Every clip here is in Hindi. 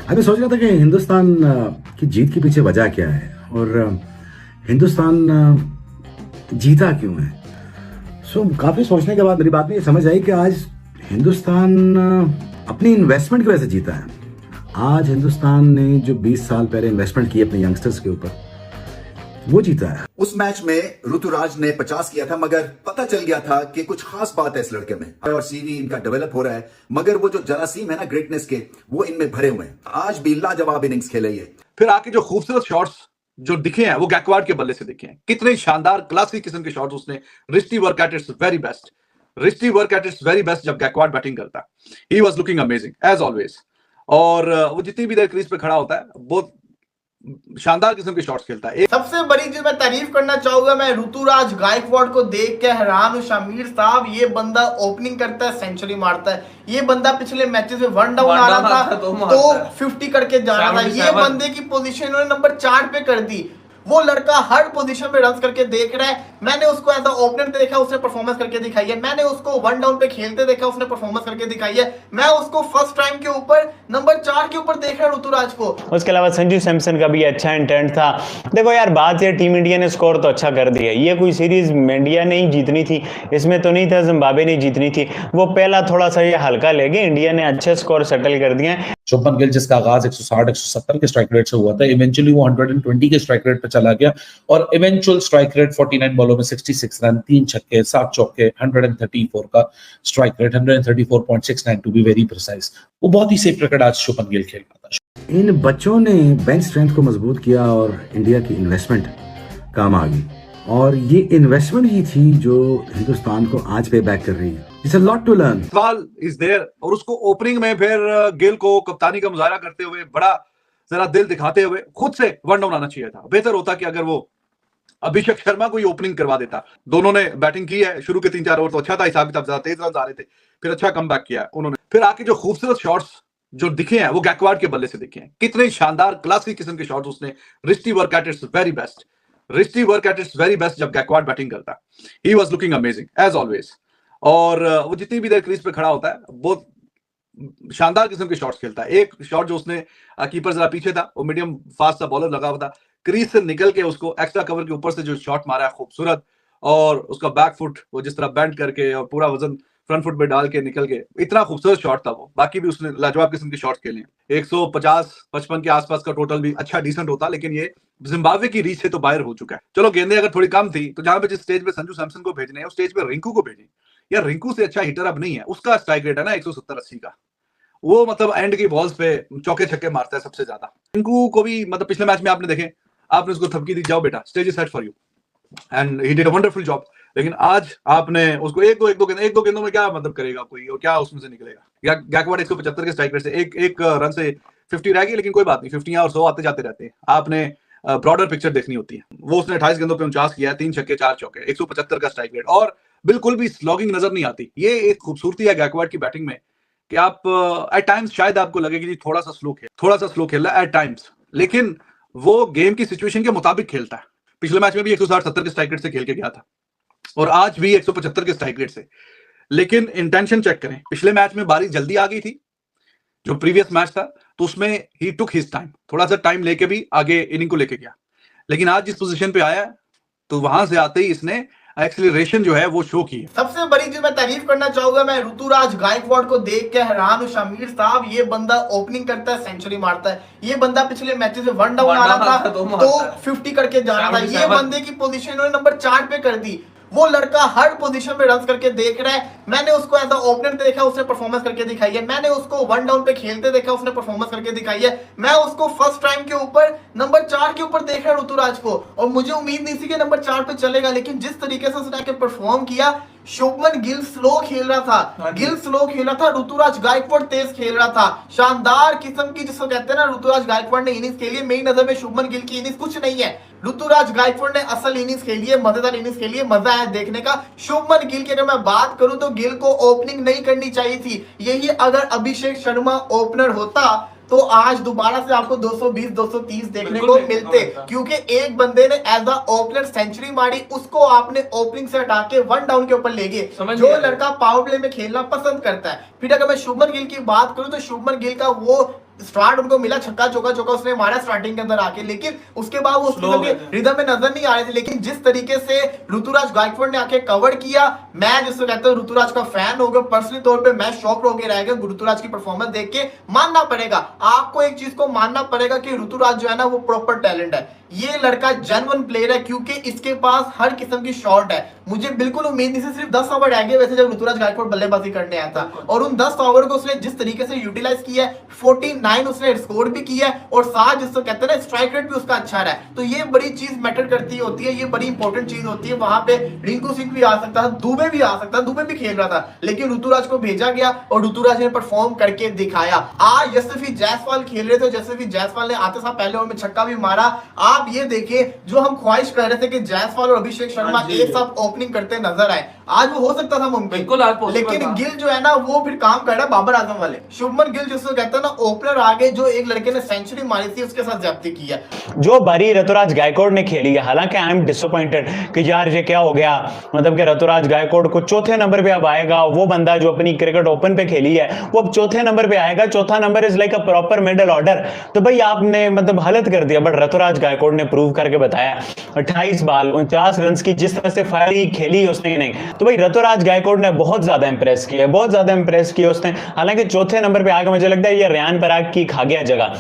अभी सोच रहा था कि हिंदुस्तान की जीत के पीछे वजह क्या है और हिंदुस्तान जीता क्यों है। काफी सोचने के बाद मेरी बात में ये समझ आई कि आज हिंदुस्तान अपनी इन्वेस्टमेंट की वजह से जीता है। आज हिंदुस्तान ने जो 20 साल पहले इन्वेस्टमेंट की अपने यंगस्टर्स के ऊपर, वो जीता है। उस मैच में ऋतुराज ने 50 किया था, मगर पता चल गया था कि कुछ खास बात है इस लड़के में और सीवी इनका डेवलप हो रहा है, मगर वो जो जरासीम है ना ग्रेटनेस के, वो इनमें भरे हुए हैं। आज भी लाजवाब इनिंग्स खेले ये। फिर आके जो खूबसूरत शॉट्स जो दिखे हैं वो गैकवार्ड के बल्ले से दिखे हैं। कितने शानदार क्लासिक किस्म के शॉट्स उसने। Wristy work at its very best, wristy work at its very best जब गैकवार्ड बैटिंग करता है। He was looking amazing as always. और वो जितनी भी देर क्रीज पे खड़ा होता है बहुत शानदार किस्म के शॉट्स खेलता है। सबसे बड़ी चीज मैं तारीफ करना चाहूंगा, मैं ऋतुराज गायकवाड़ को देख के हैरान हूं। शमीर साहब, ये बंदा ओपनिंग करता है, सेंचुरी मारता है। ये बंदा पिछले मैचेस में वन डाउन आ रहा था तो 50 करके जा रहा था। ये बंदे की पोजीशन उन्होंने नंबर 4 पे कर दी। वो लड़का हर पोजीशन में रन करके देख रहा है। मैंने उसको एज ओपनर देखा, उसने परफॉर्मेंस करके दिखाई है। मैंने उसको वन डाउन पे खेलते देखा, उसने परफॉर्मेंस करके दिखाई है। मैं उसको फर्स्ट टाइम के ऊपर नंबर 4 के ऊपर देख रहा हूं ऋतुराज को। उसके अलावा संजू सैमसन का भी अच्छा इंटेंट था। देखो यार, बात है टीम इंडिया ने स्कोर तो अच्छा कर दिया। ये कोई सीरीज इंडिया ने ही जीतनी थी, इसमें तो नहीं था जिम्बाब्वे ने जीतनी थी। वो पहला थोड़ा सा ये हल्का ले गए, इंडिया ने अच्छे स्कोर सेटल कर दिए। शुभमन गिल जिसका आगाज 160-170 के स्ट्राइक रेट से हुआ था, इवेंचुअली वो 120 के स्ट्राइक रेट पे चला गया और इवेंचुअल स्ट्राइक रेट 49 बॉलों में 66 रन, 3 छक्के, 7 चौके, 134 का strike rate, 134.69 to be very precise. वो बहुत ही सेफ रिकॉर्ड आज शुभमन गिल खेल रहा था। इन बच्चों ने बेंच स्ट्रेंथ को मजबूत किया और इंडिया की इन्वेस्टमेंट काम आ गई, और ये इन्वेस्टमेंट ही थी जो हिंदुस्तान को आज पे बैक कर रही है। It's a lot to learn. सवाल इज देयर, और उसको ओपनिंग में फिर गिल को कप्तानी का मुजाहरा करते हुए, बड़ा जरा दिल दिखाते हुए खुद से वन डाउन आना चाहिए था। बेहतर होता कि अगर वो अभिषेक शर्मा को ही ओपनिंग करवा देता। दोनों ने बैटिंग की है, शुरू के 3-4 ओवर तो अच्छा था, हिसाब किताब ज्यादा तेज रन आ रहे थे, फिर अच्छा कम बैक किया उन्होंने। फिर आके जो खूबसूरत शॉट्स जो दिखे हैं वो गैकवार्ड के बल्ले से दिखे हैं। कितने शानदार क्लासिक किस्म के शॉट्स उसने। Wristy work at its very best, wristy work at its very best जब गैकवार्ड बैटिंग करता है। He was looking amazing as always. और वो जितनी भी देर क्रीज पे खड़ा होता है बहुत शानदार किस्म के शॉट्स खेलता है। एक शॉट जो उसने, कीपर जरा पीछे था, वो मीडियम फास्ट सा बॉलर लगा हुआ था, क्रीज से निकल के उसको एक्स्ट्रा कवर के ऊपर से जो शॉट मारा है खूबसूरत, और उसका बैक फुट वो जिस तरह बैंड करके और पूरा वजन फ्रंट फुट पे डाल के निकल के, इतना खूबसूरत शॉट था वो। बाकी भी उसने लाजवाब किस्म के शॉट खेले। 150-55 के आसपास का टोटल भी अच्छा डिसेंट होता, लेकिन ये जिम्बाब्वे की रीच से तो बाहर हो चुका है। चलो गेंदें अगर थोड़ी कम थी तो जहां पे जिस स्टेज पे संजू सैमसन को भेजने हैं उस स्टेज पे रिंकू को भेजें। यार रिंकू से अच्छा हिटर अब नहीं है। उसका स्ट्राइक रेट है ना 170-80 का। वो मतलब एंड की बॉल्स पे चौके छक्के मारता है सबसे ज्यादा। रिंकू को भी मतलब पिछले मैच में आपने देखे, आपने उसको थपकी दी, जाओ बेटा stage is set for you, and he did a wonderful job. लेकिन आज आपने उसको एक दो गेंदों में क्या मतलब करेगा कोई, और क्या उसमें से निकलेगा। गैकवार्ड 175 के स्ट्राइक रेट से एक रन से 50 रह गई, लेकिन कोई बात नहीं, 50 और 100 आते जाते रहते हैं। आपने ब्रॉडर पिक्चर देखनी होती है। वो उसने 28 गेंदों पे 49 किया है, 3 छक्के 4 चौके, 175 का स्ट्राइक रेट, और बिल्कुल भी स्लॉगिंग नजर नहीं आती। ये एक खूबसूरती है गैकवार्ड की बैटिंग में कि आप एट टाइम्स शायद आपको लगे कि थोड़ा सा स्लो खेल रहा है एट टाइम्स, लेकिन वो गेम की सिचुएशन के मुताबिक खेलता है। पिछले मैच में भी 160-70 के स्ट्राइक रेट से खेल के गया था, और आज भी 175 के स्ट्राइक रेट से। लेकिन इंटेंशन चेक करें, पिछले मैच में बारिश जल्दी आ गई थी जो प्रीवियस मैच था, तो उसमें ही टुक हिज टाइम, थोड़ा सा टाइम लेके भी आगे इनिंग को लेके गया। लेकिन आज जिस पोजीशन पे आया तो वहां से आते ही इसने एक्सीलरेशन जो है वो शो की है। सबसे बड़ी चीज मैं तारीफ करना चाहूंगा, मैं ऋतुराज गायकवाड़ को देख के हैरान हूं। शमीर साहब, ये बंदा ओपनिंग करता है, सेंचुरी मारता है। ये बंदा पिछले मैचेस में वन डाउन आ रहा था तो 50 करके जा रहा था। ये बंदे की पोजीशन उन्होंने नंबर 4 पे कर दी। वो लड़का हर पोजीशन में रन करके देख रहा है। मैंने उसको एज ओपनर देखा, उसने परफॉर्मेंस करके दिखाई है। मैंने उसको वन डाउन पे खेलते देखा, उसने परफॉर्मेंस करके दिखाई है। मैं उसको फर्स्ट टाइम के ऊपर नंबर 4 के ऊपर देख रहा हूं ऋतुराज को, और मुझे उम्मीद नहीं थी कि नंबर 4 पे चलेगा, लेकिन जिस तरीके से उसने आके परफॉर्म किया। शुभमन गिल स्लो खेल रहा था, ऋतुराज गायकवाड़ तेज खेल रहा था। शानदार किस्म की जिसको कहते हैं ना, ऋतुराज गायकवाड़ ने इनिंग्स खेली है। मेरी नजर में शुभमन गिल की इनिंग्स कुछ नहीं है, ऋतुराज गायकवाड़ ने असल इनिंग्स खेली है, मजेदार इनिंग्स खेली है, मजा आया देखने का। शुभमन गिल की अगर मैं बात करूं तो गिल को ओपनिंग नहीं करनी चाहिए थी। यही अगर अभिषेक शर्मा ओपनर होता तो आज दोबारा से आपको 220-230 देखने को मिलते, क्योंकि एक बंदे ने एज अ ओपनर सेंचुरी मारी, उसको आपने ओपनिंग से हटा के वन डाउन के ऊपर ले गए। जो लड़का पावर प्ले में खेलना पसंद करता है। फिर अगर मैं शुभमन गिल की बात करूं तो शुभमन गिल का वो स्टार्ट उनको मिला, छक्का चौका उसने मारा स्टार्टिंग के अंदर आके, लेकिन उसके बाद वो रिदम में नजर नहीं आ रहे थे। लेकिन जिस तरीके से ऋतुराज गायकवाड़ ने आके कवर किया, मैं जिसको कहता हूँ ऋतुराज का फैन हो गया, पर्सनली तौर पे मैं शॉक होकर रह गया ऋतुराज की परफॉर्मेंस देख के। मानना पड़ेगा आपको, एक चीज को मानना पड़ेगा कि ऋतुराज जो है ना वो प्रॉपर टैलेंट है, ये लड़का जेन्युइन प्लेयर है, क्योंकि इसके पास हर किस्म की शॉट है। मुझे बिल्कुल उम्मीद नहीं थी, सिर्फ 10 ओवर रह गए वैसे जब ऋतुराज गायकवाड़ बल्लेबाजी करने आया था, और उन 10 ओवर को उसने जिस तरीके से यूटिलाइज किया है, 49 उसने स्कोर भी किया है, और साथ जिसको कहते हैं ना स्ट्राइक रेट भी उसका अच्छा रहा है। तो ये बड़ी चीज मैटर करती होती है, ये बड़ी इंपॉर्टेंट चीज होती है। वहां पे रिंकू सिंह भी आ सकता था, दुबे भी आ सकता था, दुबे भी खेल रहा था, लेकिन ऋतुराज को भेजा गया और ऋतुराज ने परफॉर्म करके दिखाया। आज यशस्वी जायसवाल खेल रहे थे, यशस्वी जायसवाल ने आते साथ पहले ओवर में छक्का भी मारा। आप ये देखिए, जो हम ख्वाहिश कर रहे थे कि जायसवाल और अभिषेक शर्मा एक साथ ओपनिंग करते नजर आए, आज वो हो सकता था मुमकिन, लेकिन गिल जो है ना वो फिर काम कर रहा है बाबर आजम वाले। शुभमन गिल जिसको कहते हैं ना ओपनर आगे, जो एक लड़के ने सेंचुरी मारी थी उसके साथ ज्यादती की है। जो बारी ऋतुराज गायकवाड़ ने खेली है, हालांकि आई एम डिसअपॉइंटेड कि यार ये क्या हो गया, मतलब कि ऋतुराज गायकवाड़ को चौथे नंबर पे अब आएगा, वो बंदा जो अपनी क्रिकेट ओपन पे खेली है वो अब चौथे नंबर पे आएगा। चौथा number is like a proper middle order. तो भाई आपने मतलब हालत कर दिया, बट ऋतुराज गायकवाड़ ने प्रूव करके बताया, 28 बॉल 49 रन की जिस तरह से फायरिंग खेली उसने नहीं, तो भाई ऋतुराज गायकवाड़ ने बहुत ज्यादा इंप्रेस किया, बहुत ज्यादा इंप्रेस किया उसने। हालांकि चौथे नंबर पे आके मुझे लगता है ये रेयान पराग की खा गया जगह।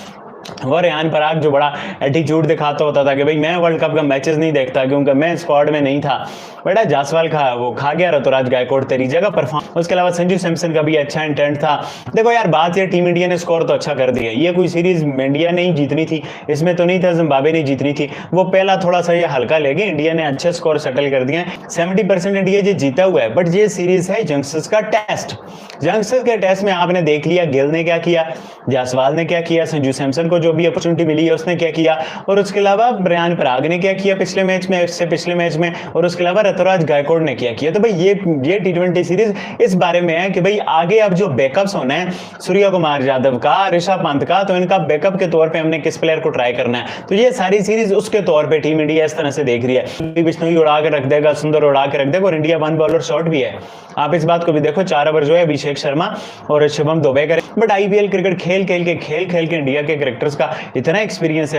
वो रेयान पराग जो बड़ा एटीट्यूड दिखाता होता था कि भाई मैं वर्ल्ड कप का मैचेस नहीं देखता क्योंकि मैं स्क्वाड में नहीं था, बड़ा जायसवाल वो खा गया ऋतुराज गायकवाड़ तेरी जगह परफॉर्म। उसके अलावा संजू सैमसन का भी अच्छा इंटेंट था। देखो यार बात ये, टीम इंडिया ने स्कोर तो अच्छा कर दिया, ये कोई सीरीज इंडिया ने ही जीतनी थी, इसमें तो नहीं था जिम्बाब्वे ने जीतनी थी। वो पहला थोड़ा सा ये हल्का ले गए, इंडिया ने अच्छे स्कोर सेटल कर दिए, 70% इंडिया ये जीता हुआ है। बट ये सीरीज है यंगस्टर्स का टेस्ट। यंगस्टर्स के टेस्ट में आपने देख लिया गिल ने क्या किया, जायसवाल ने क्या किया, संजू सैमसन को जो भी अपॉर्चुनिटी मिली है उसने क्या किया, और उसके अलावा रेयान पराग ने क्या किया पिछले मैच में, इससे पिछले मैच में, और उसके अलावा ऋतुराज गायकवाड़ ने क्या किया। तो भाई ये T20 सीरीज इस बारे में है कि भाई आगे अब जो बैकअप्स होना है सूर्य कुमार यादव का, ऋषभ पंत का, तो इनका बैकअप के तौर पे हमने किस प्लेयर को ट्राई करना है। तो ये सारी सीरीज उसके तौर पे टीम इंडिया इस तरह से देख रही है। बिश्नोई उड़ा के रख देगा, सुंदर उड़ा के रख देगा, और इंडिया 1 बॉलर शॉट भी है। आप इस बात को भी देखो, 4 ओवर जो है अभिषेक शर्मा और शुभम दुबे करे। बट IPL क्रिकेट खेल के इंडिया के क्रिकेटर्स का इतना एक्सपीरियंस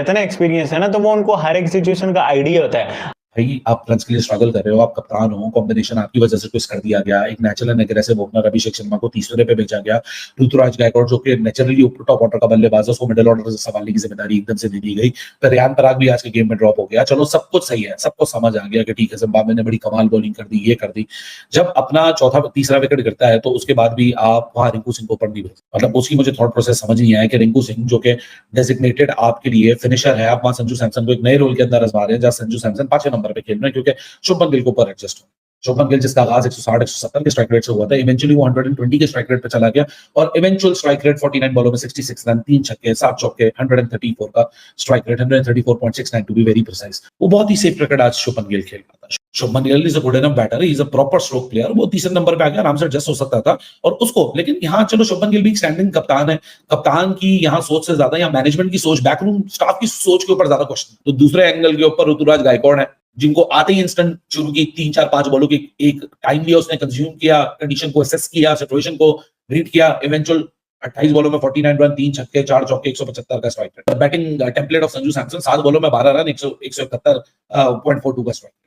है ना, तो वो उनको हर एक सिचुएशन का आइडिया होता है। भाई आप रन्स के लिए स्ट्रगल कर रहे हो, आप कप्तान हो, कॉम्बिनेशन आपकी वजह से ट्विस्ट कर दिया गया, एक natural and aggressive opener Abhishek Sharma को तीसरे पे भेजा गया, ऋतुराज गायकवाड़ जो कि नेचुरली टॉप ऑर्डर का बल्लेबाज है उसको मिडिल ऑर्डर से संभालने की जिम्मेदारी एकदम से दे दी गई। फिर रेयान पराग भी आज के गेम में ड्रॉप हो गया। चलो सब कुछ सही है, सबको समझ आ गया कि ठीक है जिम्बाब्वे ने बड़ी कमाल बॉलिंग कर दी, ये कर दी। जब अपना तीसरा विकेट गिरता है तो उसके बाद भी आप वहां रिंकू सिंह को ऊपर नहीं भेजते, मतलब उसकी मुझे थॉट प्रोसेस समझ नहीं आया कि रिंकू सिंह जो कि डेजिग्नेटेड आपके लिए फिनिशर है, आप वहां संजू सैमसन को एक नए रोल के अंदर आजमा रहे हैं जहां संजू सैमसन 5वें नंबर पे खेल रहे हैं, क्योंकि शुभमन गिल को ऊपर एडजस्ट हो। शुभमन गिल जिसका आगाज 160-170 के स्ट्राइक रेट से हुआ था, इवेंचुअली वो 120 के स्ट्राइक रेट पे चला गया, और इवेंचुअल स्ट्राइक रेट 49 बॉलों में 66 रन, 3 छक्के, 7 चौके, 134 का strike rate, 134.69 to be very precise. वो बहुत ही सेफ क्रिकेट आज शुभमन गिल खेल रहा था। Shubman Gill is a good enough batter, he is a proper stroke player, वो तीसरे नंबर पे आ गया, आराम से एडजस्ट हो सकता था और उसको। लेकिन यहाँ चलो शुभमन गिल भी एक स्टैंडिंग कप्तान है, कप्तान की यहाँ सोच से ज्यादा, यहाँ मैनेजमेंट की सोच, बैकरूम स्टाफ की सोच के ऊपर ज्यादा क्वेश्चन। तो दूसरे एंगल के ऊपर ऋतुराज गायकवाड़ है, जिनको आते ही इंस्टेंट शुरू की 3-4-5 बॉलों की एक टाइम लिया, उसने कंज्यूम किया, कंडीशन को असेस किया, सिचुएशन को रीड किया, इवेंचुअल 28 बॉलों में 49 रन, 3 छक्के, 4 चौके, 175 का strike rate. Batting template of Sanju Samson 7 बॉलों में 12 रन, 171.42 का strike rate.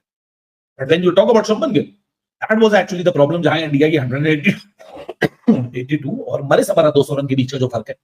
But when you talk about Shubman Gill, that was actually the problem, जहां इंडिया की 182 और मरे सवारा 200 रन के बीच का जो फर्क है,